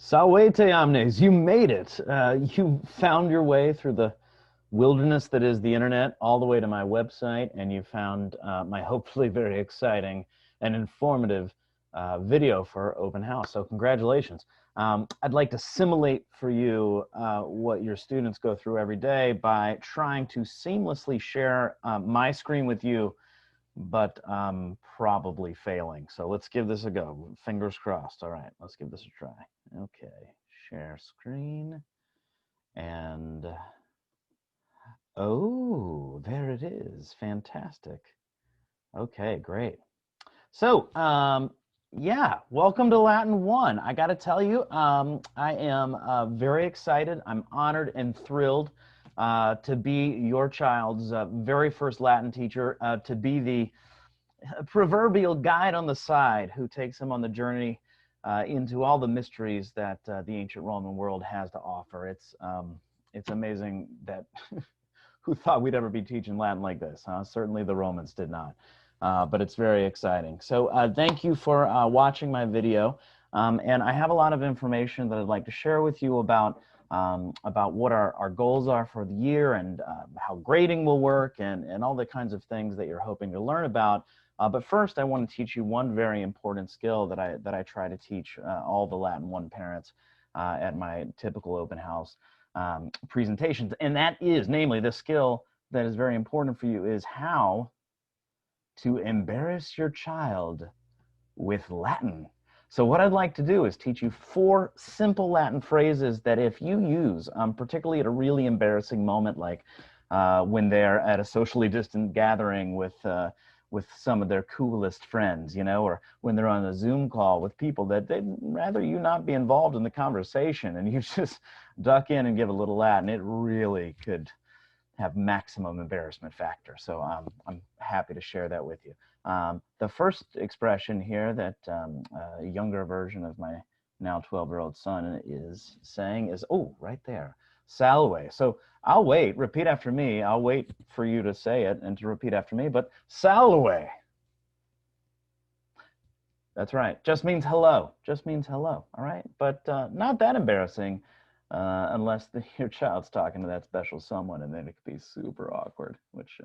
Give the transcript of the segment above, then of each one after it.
Salvete omnes, you made it. You found your way through the wilderness that is the internet all the way to my website, and you found my hopefully very exciting and informative video for open house. So congratulations. I'd like to simulate for you what your students go through every day by trying to seamlessly share my screen with you, but probably failing. So let's give this a go. Fingers crossed. All right, let's give this a try. Okay, share screen. And oh, there it is. Fantastic. Okay, great. So, yeah, welcome to Latin 1. I got to tell you, I am very excited. I'm honored and thrilled to be your child's very first Latin teacher, to be the proverbial guide on the side who takes him on the journey into all the mysteries that the ancient Roman world has to offer. It's amazing that who thought we'd ever be teaching Latin like this, huh? Certainly the Romans did not, but it's very exciting. So thank you for watching my video, and I have a lot of information that I'd like to share with you about what our goals are for the year, and how grading will work, and all the kinds of things that you're hoping to learn about. But first, I want to teach you one very important skill that I try to teach all the Latin 1 parents at my typical open house presentations. And that is, namely, the skill that is very important for you is how to embarrass your child with Latin. So what I'd like to do is teach you 4 simple Latin phrases that if you use, particularly at a really embarrassing moment, like when they're at a socially distant gathering with some of their coolest friends, you know, or when they're on a Zoom call with people that they'd rather you not be involved in the conversation, and you just duck in and give a little Latin, it really could have maximum embarrassment factor. So I'm happy to share that with you. The first expression here that a younger version of my now 12-year-old son is saying is, oh, right there, salve. So I'll wait, repeat after me. I'll wait for you to say it and to repeat after me, but salve. That's right, just means hello, just means hello, all right? But not that embarrassing unless your child's talking to that special someone, and then it could be super awkward, which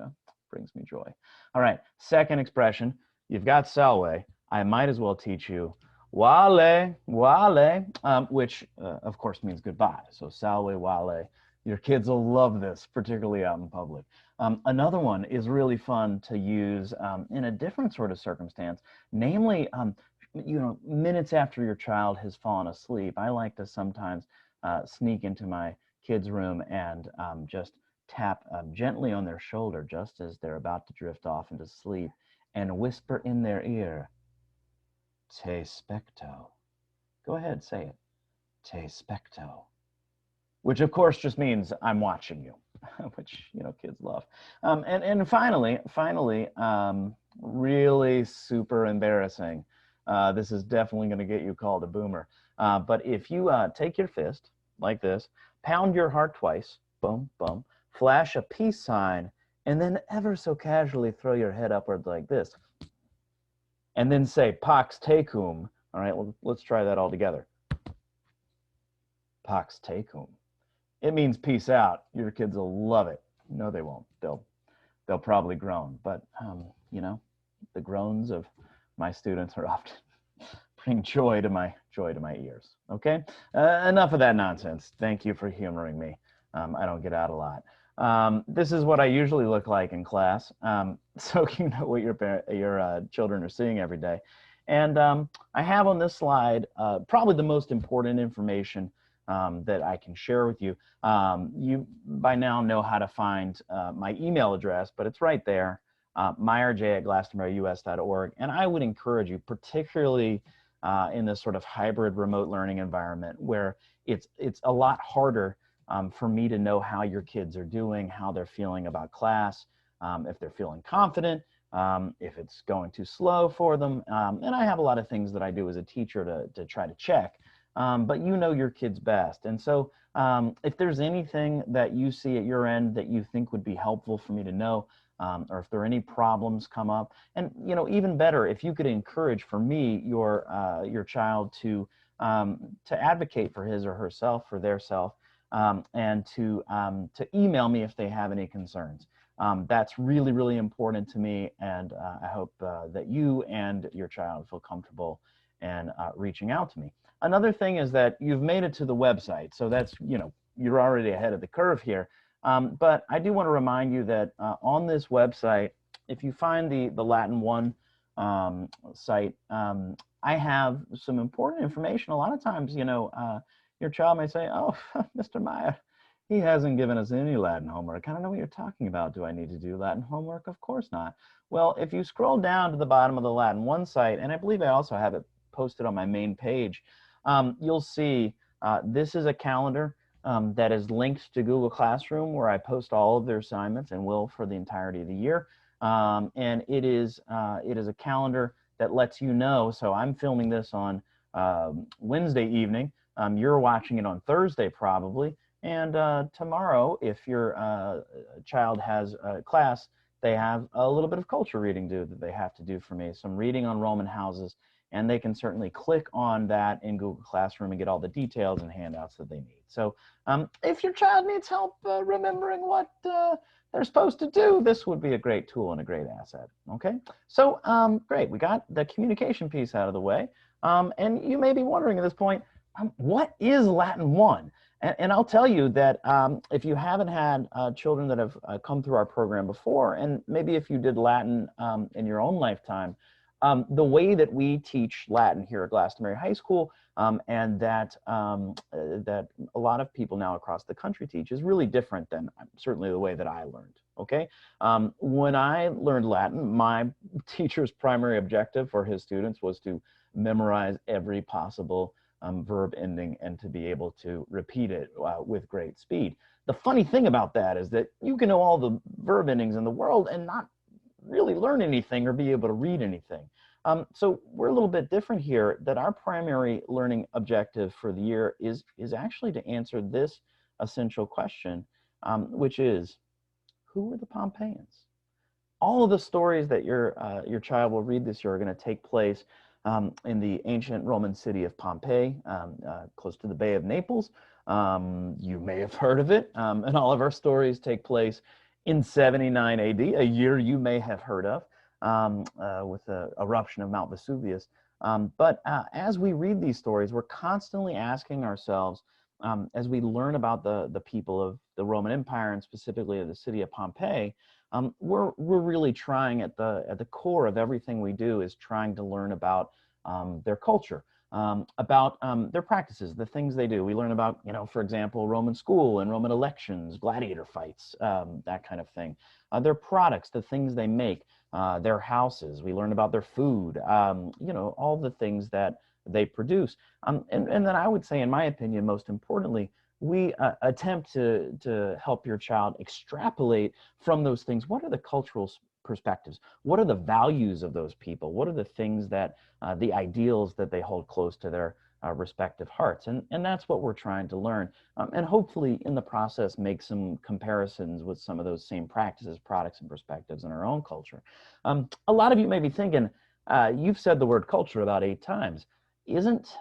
brings me joy. All right, second expression, you've got salve. I might as well teach you wale, wale, which of course means goodbye. So salve, wale. Your kids will love this, particularly out in public. Another one is really fun to use in a different sort of circumstance, namely, you know, minutes after your child has fallen asleep. I like to sometimes sneak into my kids' room and just tap gently on their shoulder just as they're about to drift off into sleep and whisper in their ear, te specto. Go ahead, say it. Te specto. Which of course just means I'm watching you, which, you know, kids love. And finally, really super embarrassing. This is definitely going to get you called a boomer. But if you take your fist like this, pound your heart twice, boom, boom, flash a peace sign, and then ever so casually throw your head upward like this, and then say pax tecum. All right, well, let's try that all together. Pax tecum. It means peace out. Your kids will love it. No, they won't. They'll probably groan, but you know, the groans of my students are often bring joy to my ears. Okay, enough of that nonsense. Thank you for humoring me. I don't get out a lot. This is what I usually look like in class, so you know what your children are seeing every day. And I have on this slide probably the most important information that I can share with you. You by now know how to find my email address, but it's right there, meyerj@glastonburyus.org. And I would encourage you, particularly in this sort of hybrid remote learning environment where it's a lot harder for me to know how your kids are doing, how they're feeling about class, if they're feeling confident, if it's going too slow for them. And I have a lot of things that I do as a teacher to try to check. But you know your kids best. And so if there's anything that you see at your end that you think would be helpful for me to know, or if there are any problems come up. And, you know, even better, if you could encourage for me your child to advocate for his or herself, for their self, and to email me if they have any concerns. That's really, really important to me, and I hope that you and your child feel comfortable and reaching out to me. Another thing is that you've made it to the website, so that's, you know, you're already ahead of the curve here. But I do want to remind you that on this website, if you find the Latin One site, I have some important information. A lot of times, you know, your child may say, "Oh, Mr. Meyer, he hasn't given us any Latin homework. I don't know what you're talking about. Do I need to do Latin homework? Of course not." Well, if you scroll down to the bottom of the Latin One site, and I believe I also have it posted on my main page, you'll see this is a calendar that is linked to Google Classroom, where I post all of their assignments and will for the entirety of the year. And it is a calendar that lets you know. So I'm filming this on Wednesday evening. You're watching it on Thursday probably. And tomorrow, if your child has a class, they have a little bit of culture reading due that they have to do for me. Some reading on Roman houses, and they can certainly click on that in Google Classroom and get all the details and handouts that they need. So if your child needs help remembering what they're supposed to do, this would be a great tool and a great asset. Okay, so great, we got the communication piece out of the way. And you may be wondering at this point, what is Latin One? And I'll tell you that if you haven't had children that have come through our program before, and maybe if you did Latin in your own lifetime, the way that we teach Latin here at Glastonbury High School, and that that a lot of people now across the country teach, is really different than certainly the way that I learned. Okay, when I learned Latin, my teacher's primary objective for his students was to memorize every possible verb ending and to be able to repeat it with great speed. The funny thing about that is that you can know all the verb endings in the world and not really learn anything or be able to read anything. So we're a little bit different here, that our primary learning objective for the year is actually to answer this essential question, which is, who were the Pompeians? All of the stories that your child will read this year are going to take place in the ancient Roman city of Pompeii, close to the Bay of Naples. You may have heard of it, and all of our stories take place in 79 AD, a year you may have heard of, with the eruption of Mount Vesuvius. But as we read these stories, we're constantly asking ourselves, as we learn about the people of the Roman Empire, and specifically of the city of Pompeii, we're really trying at the core of everything we do is trying to learn about their culture, about their practices, the things they do. We learn about, you know, for example, Roman school and Roman elections, gladiator fights, that kind of thing. Their products, the things they make, their houses. We learn about their food, you know, all the things that they produce. And then I would say, in my opinion, most importantly, we attempt to help your child extrapolate from those things. What are the cultural perspectives? What are the values of those people? What are the things that, the ideals that they hold close to their respective hearts? And that's what we're trying to learn. And hopefully in the process make some comparisons with some of those same practices, products, and perspectives in our own culture. A lot of you may be thinking, you've said the word culture about 8 times. Isn't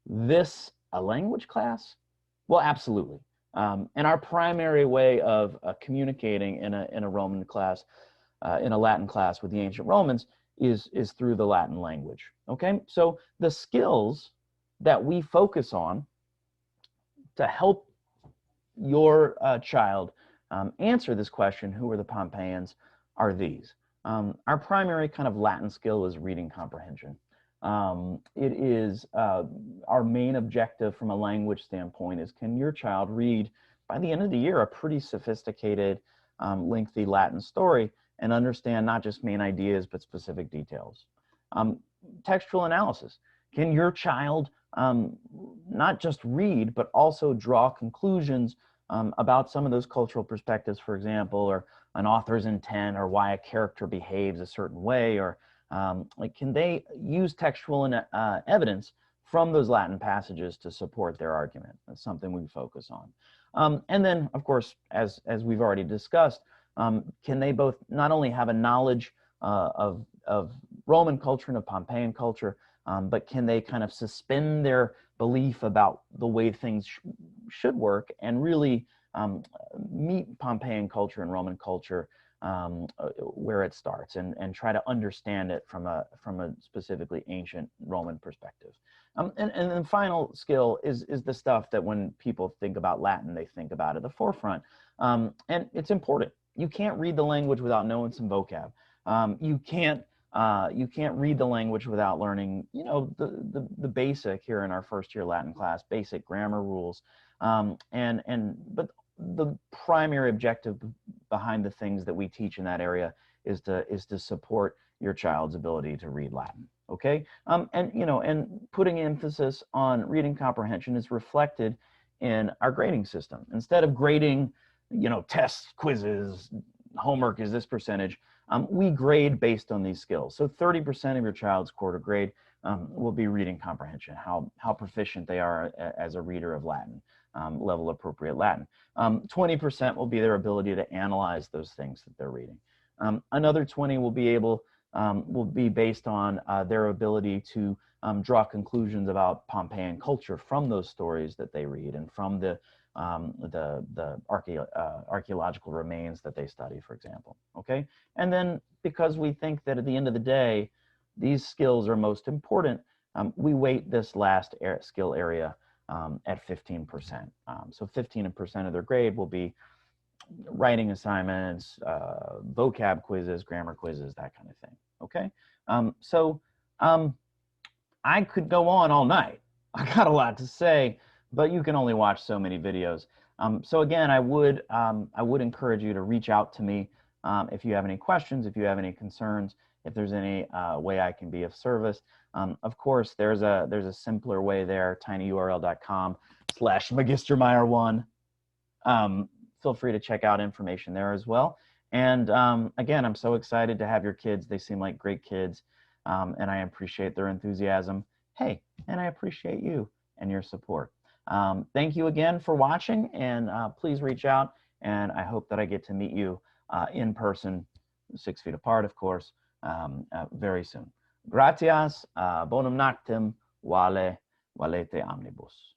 this a language class? Well, absolutely. And our primary way of communicating in a Roman class, in a Latin class with the ancient Romans, is through the Latin language. Okay, so the skills that we focus on to help your child answer this question, who are the Pompeians, are these. Our primary kind of Latin skill is reading comprehension. It is our main objective from a language standpoint is, can your child read by the end of the year a pretty sophisticated, lengthy Latin story and understand not just main ideas but specific details. Textual analysis. Can your child not just read but also draw conclusions about some of those cultural perspectives, for example, or an author's intent, or why a character behaves a certain way, or like, can they use textual evidence from those Latin passages to support their argument? That's something we focus on. And then, of course, as we've already discussed, can they both not only have a knowledge of Roman culture and of Pompeian culture, but can they kind of suspend their belief about the way things should work and really meet Pompeian culture and Roman culture where it starts, and try to understand it from a specifically ancient Roman perspective. And the final skill is the stuff that when people think about Latin, they think about at the forefront. And it's important. You can't read the language without knowing some vocab. You can't read the language without learning, you know, the basic here in our first year Latin class, basic grammar rules. But the primary objective behind the things that we teach in that area is to support your child's ability to read Latin. Okay, and you know, and putting emphasis on reading comprehension is reflected in our grading system. Instead of grading, you know, tests, quizzes, homework is this percentage, we grade based on these skills. So 30% of your child's quarter grade will be reading comprehension, how proficient they are as a reader of Latin, level appropriate Latin. 20% will be their ability to analyze those things that they're reading. Another 20 will be based on their ability to draw conclusions about Pompeian culture from those stories that they read and from the archaeological remains that they study, for example. Okay, and then because we think that at the end of the day, these skills are most important, we weight this last skill area at 15%. So 15% of their grade will be writing assignments, vocab quizzes, grammar quizzes, that kind of thing. Okay, I could go on all night. I got a lot to say, but you can only watch so many videos. So again, I would encourage you to reach out to me if you have any questions, if you have any concerns, if there's any way I can be of service. Of course, there's a simpler way there, tinyurl.com/magistermeyer1. Feel free to check out information there as well. And again, I'm so excited to have your kids. They seem like great kids, and I appreciate their enthusiasm. Hey, and I appreciate you and your support. Thank you again for watching, and please reach out, and I hope that I get to meet you in person, 6 feet apart, of course, very soon. Gratias, bonum noctem, valete omnibus.